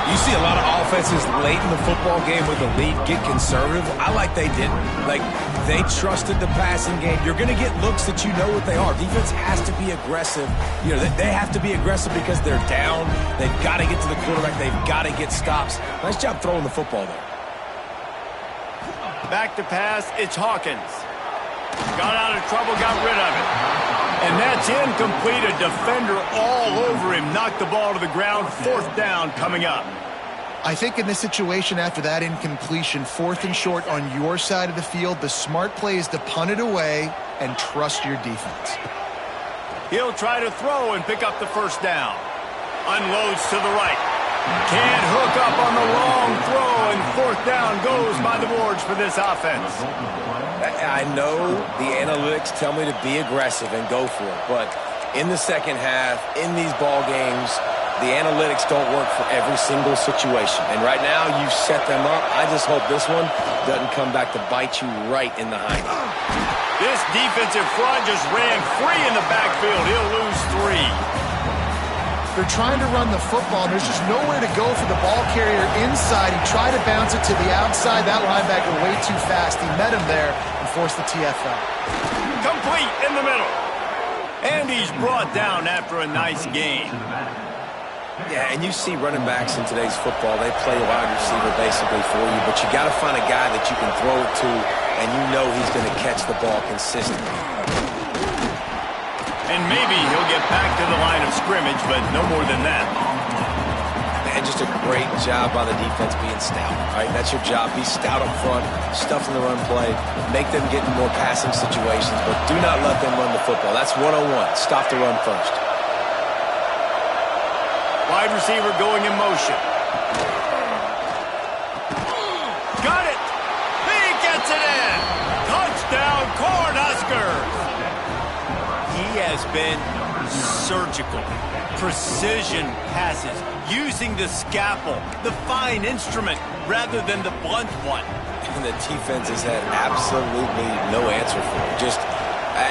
Speaker 3: You see a lot of offenses late in the football game with a lead get conservative. I like they didn't. Like, they trusted the passing game. You're going to get looks that you know what they are. Defense has to be aggressive. You know, they have to be aggressive because they're down. They've got to get to the quarterback. They've got to get stops. Nice job throwing the football there.
Speaker 1: Back to pass. It's Hawkins. Got out of trouble, got rid of it. And that's incomplete. A defender all over him. Knocked the ball to the ground. Fourth down coming up.
Speaker 2: I think in this situation after that incompletion, 4th and short on your side of the field, the smart play is to punt it away and trust your defense.
Speaker 1: He'll try to throw and pick up the first down. Unloads to the right. Can't hook up on the long throw, and fourth down goes by the boards for this offense.
Speaker 3: I know the analytics tell me to be aggressive and go for it, but in the second half, in these ball games, the analytics don't work for every single situation. And right now, you've set them up. I just hope this one doesn't come back to bite you right in the hind.
Speaker 1: This defensive front just ran free in the backfield. He'll lose 3.
Speaker 2: They're trying to run the football, and there's just nowhere to go for the ball carrier inside. He tried to bounce it to the outside. That linebacker way too fast. He met him there and forced the TFL.
Speaker 1: Complete in the middle. And he's brought down after a nice gain.
Speaker 3: Yeah, and you see running backs in today's football, they play a wide receiver basically for you, but you got to find a guy that you can throw it to, and you know he's going to catch the ball consistently.
Speaker 1: And maybe he'll get back to the line of scrimmage, but no more than that.
Speaker 3: Man, just a great job by the defense being stout, right? That's your job. Be stout up front, stuff in the run play, make them get in more passing situations, but do not let them run the football. That's 101. Stop the run first.
Speaker 1: Wide receiver going in motion. Got it! He gets it in! Touchdown, Cornhuskers! He has been surgical. Precision passes, using the scalpel, the fine instrument, rather than the blunt one.
Speaker 3: And the defense has had absolutely no answer for it. Just,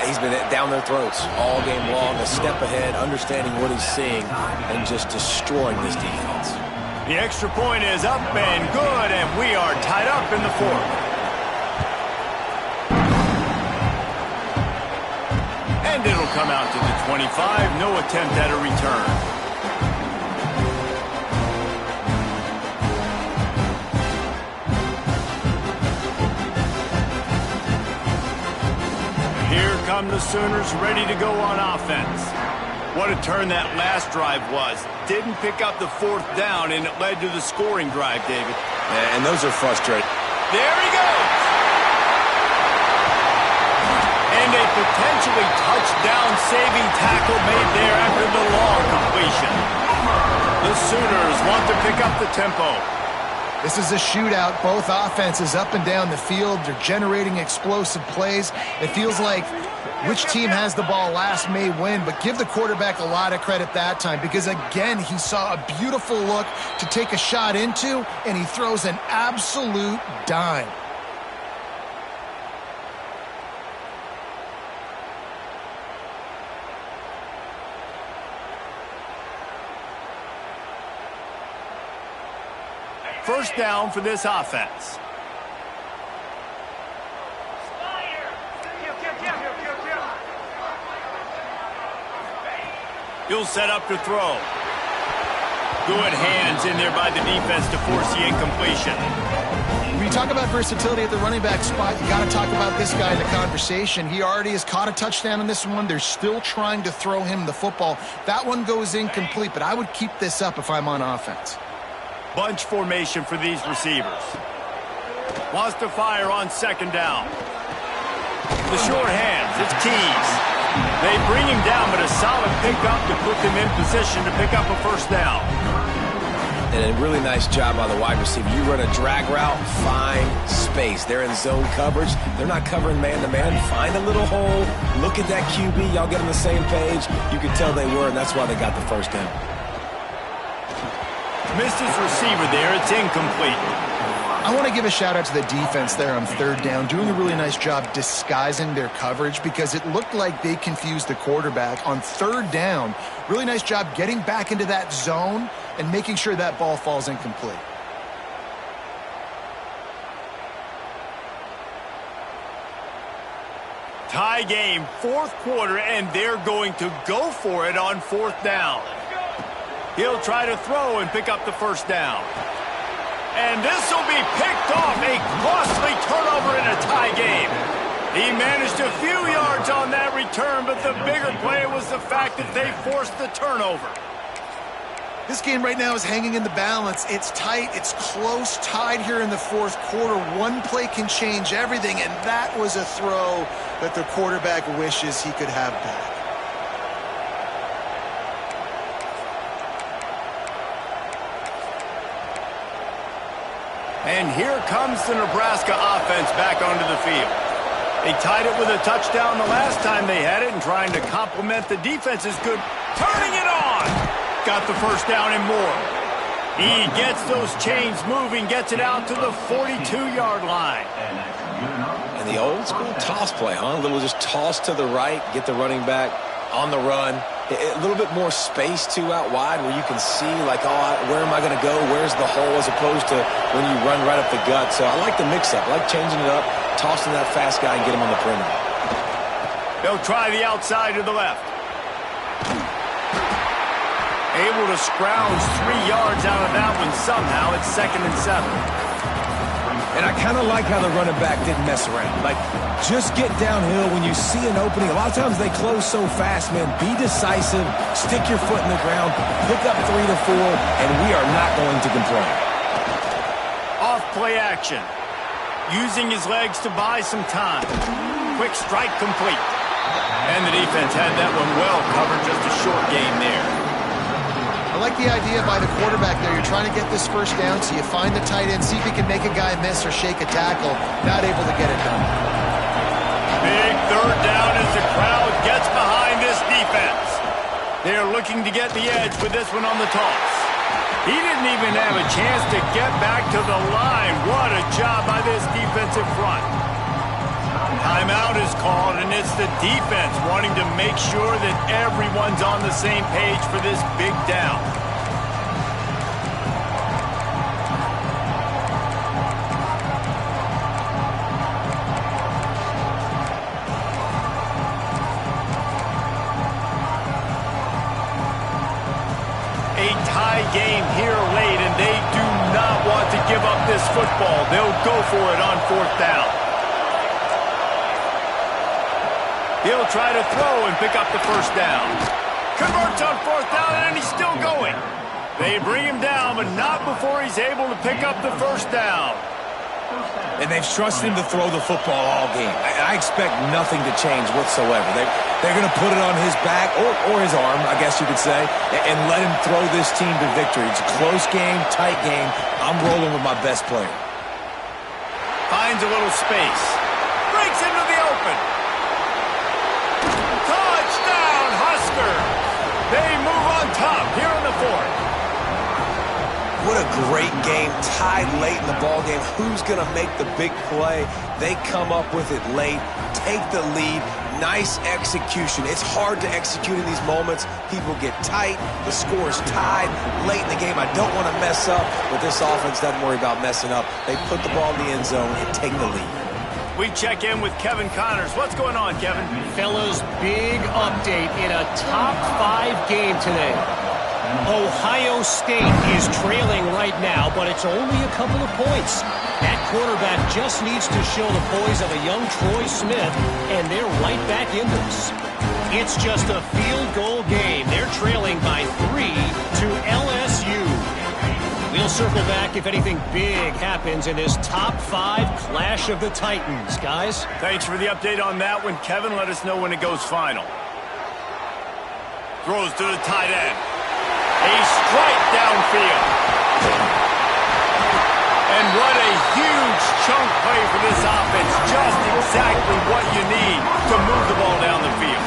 Speaker 3: he's been down their throats all game long, a step ahead, understanding what he's seeing, and just destroying this defense.
Speaker 1: The extra point is up and good, and we are tied up in the fourth. And it'll come out to the 25. No attempt at a return. Here come the Sooners ready to go on offense. What a turn that last drive was. Didn't pick up the 4th down, and it led to the scoring drive, David.
Speaker 3: Yeah, and those are frustrating.
Speaker 1: There he goes! And a potentially touchdown-saving tackle made there after the long completion. The Sooners want to pick up the tempo.
Speaker 2: This is a shootout. Both offenses up and down the field. They're generating explosive plays. It feels like which team has the ball last may win, but give the quarterback a lot of credit that time because, again, he saw a beautiful look to take a shot into, and he throws an absolute dime.
Speaker 1: First down for this offense. He'll set up to throw. Good hands in there by the defense to force the incompletion.
Speaker 2: When you talk about versatility at the running back spot, you got to talk about this guy in the conversation. He already has caught a touchdown on this one. They're still trying to throw him the football. That one goes incomplete, but I would keep this up if I'm on offense.
Speaker 1: Bunch formation for these receivers. Wants to fire on 2nd down. The short hands, it's Keys. They bring him down, but a solid pickup to put them in position to pick up a 1st down.
Speaker 3: And a really nice job by the wide receiver. You run a drag route, find space. They're in zone coverage. They're not covering man-to-man. Find a little hole. Look at that QB. Y'all get on the same page. You can tell they were, and that's why they got the 1st down.
Speaker 1: Missed his receiver there. It's incomplete.
Speaker 2: I want to give a shout-out to the defense there on 3rd down, doing a really nice job disguising their coverage because it looked like they confused the quarterback. On 3rd down, really nice job getting back into that zone and making sure that ball falls incomplete.
Speaker 1: Tie game, 4th quarter, and they're going to go for it on 4th down. He'll try to throw and pick up the 1st down. And this will be picked off, a costly turnover in a tie game. He managed a few yards on that return, but the bigger play was the fact that they forced the turnover.
Speaker 2: This game right now is hanging in the balance. It's tight, it's close, tied here in the 4th quarter. One play can change everything, and that was a throw that the quarterback wishes he could have back.
Speaker 1: And here comes the Nebraska offense back onto the field. They tied it with a touchdown the last time they had it, and trying to complement the defense is good. Turning it on! Got the 1st down and more. He gets those chains moving, gets it out to the 42-yard line.
Speaker 3: And the old school toss play, huh? A little just toss to the right, get the running back on the run. A little bit more space, too, out wide where you can see, like, oh, where am I going to go? Where's the hole? As opposed to when you run right up the gut. So I like the mix-up. I like changing it up, tossing that fast guy and get him on the perimeter.
Speaker 1: They'll try the outside to the left. Able to scrounge 3 yards out of that one somehow. It's 2nd and 7.
Speaker 3: And I kind of like how the running back didn't mess around. Like, just get downhill when you see an opening. A lot of times they close so fast, man. Be decisive. Stick your foot in the ground. Pick up 3 to 4, and we are not going to complain.
Speaker 1: Off play action. Using his legs to buy some time. Quick strike complete. And the defense had that one well covered. Just a short game there.
Speaker 2: I like the idea by the quarterback there. You're trying to get this 1st down, so you find the tight end, see if he can make a guy miss or shake a tackle. Not able to get it done.
Speaker 1: Big 3rd down as the crowd gets behind this defense. They're looking to get the edge with this one on the toss. He didn't even have a chance to get back to the line. What a job by this defensive front. Timeout is called, and it's the defense wanting to make sure that everyone's on the same page for this big down. A tie game here late, and they do not want to give up this football. They'll go for it on 4th down. He'll try to throw and pick up the 1st down. Converts on fourth down, and he's still going. They bring him down, but not before he's able to pick up the first down.
Speaker 3: And they've trusted him to throw the football all game. I expect nothing to change whatsoever. They're going to put it on his back, or his arm, I guess you could say, and let him throw this team to victory. It's a close game, tight game. I'm rolling with my best player.
Speaker 1: Finds a little space. Breaks into the open. Touchdown, Huskers! They move on top here in the fourth.
Speaker 3: What a great game, tied late in the ball game. Who's going to make the big play? They come up with it late, take the lead. Nice execution. It's hard to execute in these moments. People get tight. The score is tied late in the game. I don't want to mess up, but this offense doesn't worry about messing up. They put the ball in the end zone and take the lead.
Speaker 1: We check in with Kevin Connors. What's going on, Kevin?
Speaker 5: Fellas, big update in a top 5 game today. Ohio State is trailing right now, but it's only a couple of points. That quarterback just needs to show the poise of a young Troy Smith, and they're right back in this. It's just a field goal game. They're trailing by 3 to LSU. We'll circle back if anything big happens in this top 5 clash of the Titans, guys.
Speaker 1: Thanks for the update on that one, Kevin. Let us know when it goes final. Throws to the tight end. A strike downfield. And what a huge chunk play for this offense. Just exactly what you need to move the ball down the field.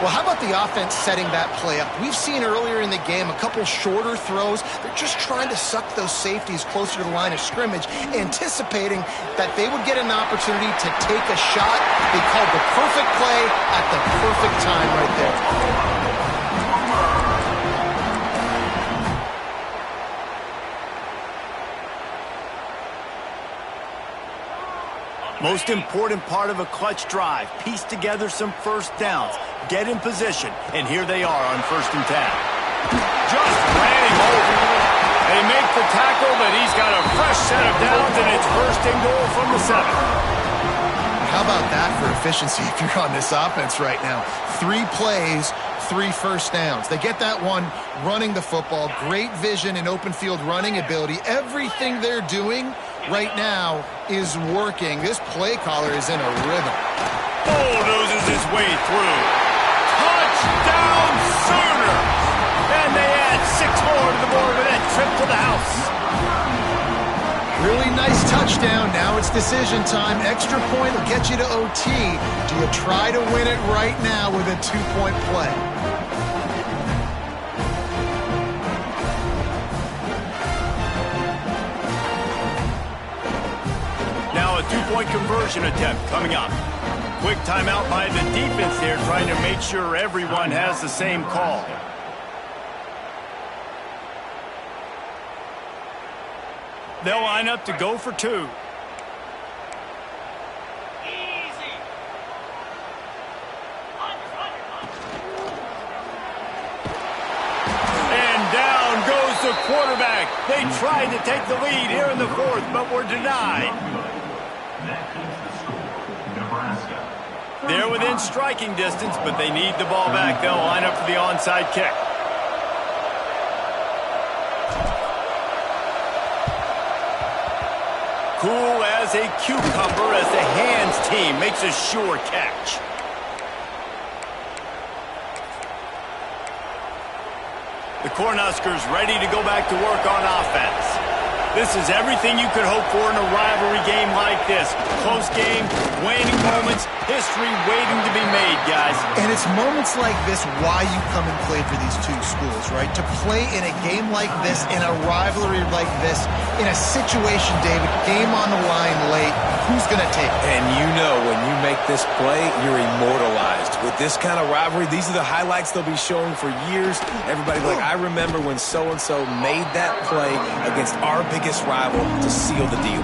Speaker 2: Well, how about the offense setting that play up? We've seen earlier in the game a couple shorter throws. They're just trying to suck those safeties closer to the line of scrimmage, anticipating that they would get an opportunity to take a shot. They called the perfect play at the perfect time right there.
Speaker 1: Most important part of a clutch drive, piece together some first downs, get in position, and here they are on 1st and 10. Just ran him over. They make the tackle, but he's got a fresh set of downs, and it's 1st and goal from the 7.
Speaker 2: How about that for efficiency if you're on this offense right now? 3 plays, 3 first downs. They get that one running the football, great vision and open field running ability. Everything they're doing right now is working. This play caller is in a rhythm.
Speaker 1: Bulldozes his way through. Touchdown Sooners! And they add 6 more to the board with that trip to the house.
Speaker 2: Really nice touchdown. Now it's decision time. Extra point will get you to OT. Do you try to win it right now with a 2-point play?
Speaker 1: Now a 2-point conversion attempt coming up. Quick timeout by the defense there, trying to make sure everyone has the same call. They'll line up to go for 2. And down goes the quarterback. They tried to take the lead here in the 4th, but were denied.
Speaker 4: That is the score. Nebraska.
Speaker 1: They're within striking distance, but they need the ball back. They'll line up for the onside kick. Cool as a cucumber as the hands team makes a sure catch. The Cornhuskers ready to go back to work on offense. This is everything you could hope for in a rivalry game like this. Close game, waning moments, history waiting to be made, guys.
Speaker 2: And it's moments like this why you come and play for these two schools, right? To play in a game like this, in a rivalry like this, in a situation, David, game on the line late, who's going to take it?
Speaker 3: And you know when you make this play, you're immortalized. With this kind of rivalry, these are the highlights they'll be showing for years. Everybody's like, I remember when so-and-so made that play against our biggest rival to seal the deal.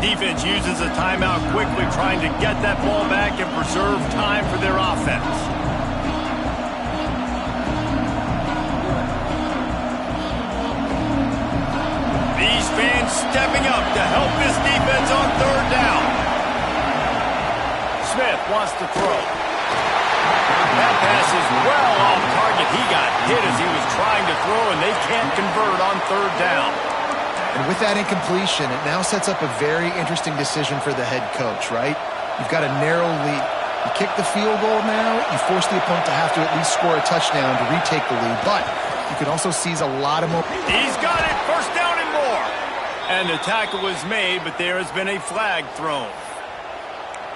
Speaker 1: Defense uses a timeout quickly, trying to get that ball back and preserve time for their offense. These fans stepping up to help this defense on 3rd down. Smith wants to throw. That pass is well off target. He got hit as he was trying to throw, and they can't convert on third down.
Speaker 2: And with that incompletion, it now sets up a very interesting decision for the head coach, right? You've got a narrow lead. You kick the field goal now, you force the opponent to have to at least score a touchdown to retake the lead, but you could also seize a lot of more.
Speaker 1: He's got it, first down and more. And the tackle was made, but there has been a flag thrown.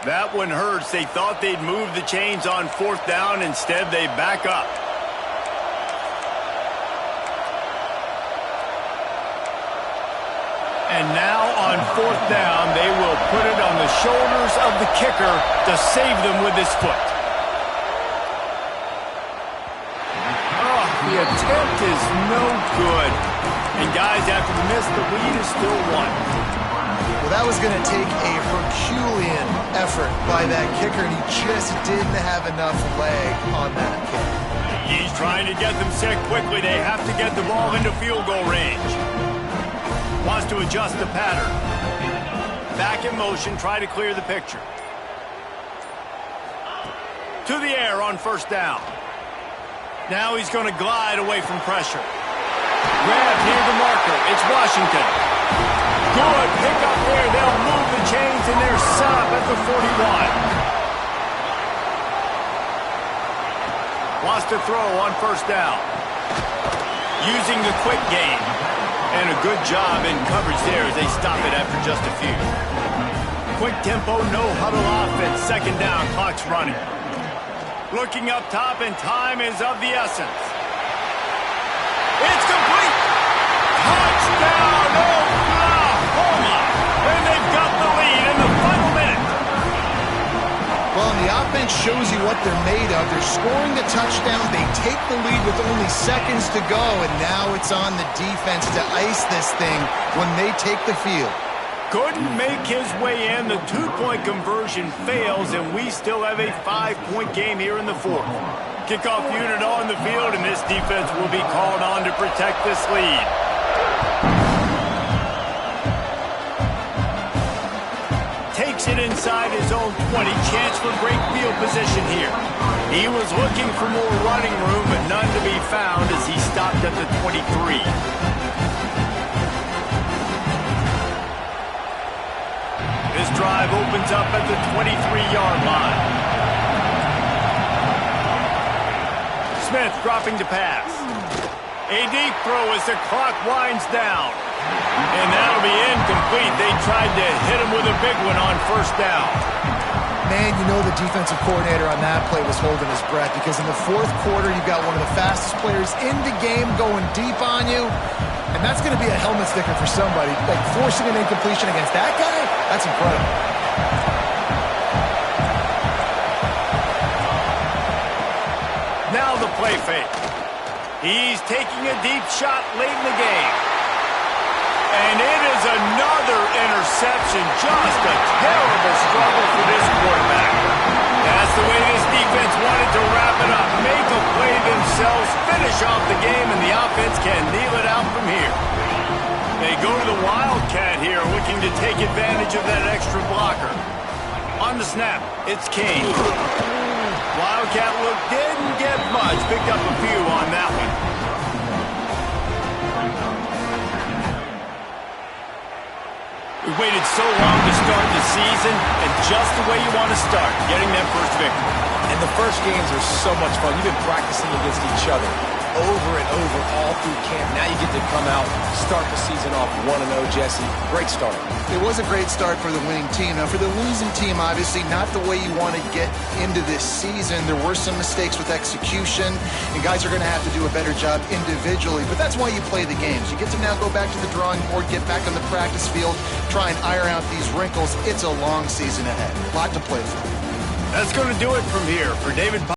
Speaker 1: That one hurts. They thought they'd move the chains on fourth down. Instead, they back up. And now on fourth down, they will put it on the shoulders of the kicker to save them with his foot. Oh, the attempt is no good. And guys, after the miss, the lead is still one.
Speaker 2: Well, that was going to take a Herculean effort by that kicker, and he just didn't have enough leg on that kick.
Speaker 1: He's trying to get them set quickly. They have to get the ball into field goal range. Wants to adjust the pattern. Back in motion, try to clear the picture. To the air on first down. Now he's going to glide away from pressure. Grab near the marker. It's Washington. Good pick up there. They'll move the chains, and they're set up at the 41. Wants to throw on first down. Using the quick game. And a good job in coverage there as they stop it after just a few. Quick tempo, no huddle offense. Second down, clock's running. Looking up top, and time is of the essence. It's complete. Touchdown, Oklahoma. And they've got the lead in the final minute.
Speaker 2: Well, and the offense shows you what they're made of. They're scoring the touchdown. They take the lead with only seconds to go, and now it's on the defense to ice this thing when they take the field.
Speaker 1: Couldn't make his way in. The two-point conversion fails, and we still have a 5-point game here in the fourth. Kickoff unit on the field, and this defense will be called on to protect this lead. Takes it inside his own 20. Chance for great field position here. He was looking for more running room, but none to be found as he stopped at the 23. This drive opens up at the 23-yard line. Smith dropping to pass. A deep throw as the clock winds down. And that'll be incomplete. They tried to hit him with a big one on first down.
Speaker 2: Man, you know the defensive coordinator on that play was holding his breath, because in the fourth quarter, you've got one of the fastest players in the game going deep on you. And that's going to be a helmet sticker for somebody. Like, forcing an incompletion against that guy, that's incredible.
Speaker 1: Now the play fake. He's taking a deep shot late in the game. And it is another interception. Just a terrible struggle for this quarterback. That's the way this defense wanted to wrap it up. Make a play themselves, finish off the game, and the offense can kneel it out from here. They go to the Wildcat here, looking to take advantage of that extra blocker. On the snap, it's Kane. Wildcat look didn't get much, picked up a few on that one. We waited so long to start the season, and just the way you want to start, getting that first victory.
Speaker 3: And the first games are so much fun. You've been practicing against each other over and over all through camp. Now you get to come out, start the season off 1-0, Jesse. Great start.
Speaker 2: It was a great start for the winning team. Now, for the losing team, obviously not the way you want to get into this season. There were some mistakes with execution, and guys are going to have to do a better job individually. But that's why you play the games. You get to now go back to the drawing board, get back on the practice field, try and iron out these wrinkles. It's a long season ahead. A lot to play for.
Speaker 1: That's going to do it from here. For David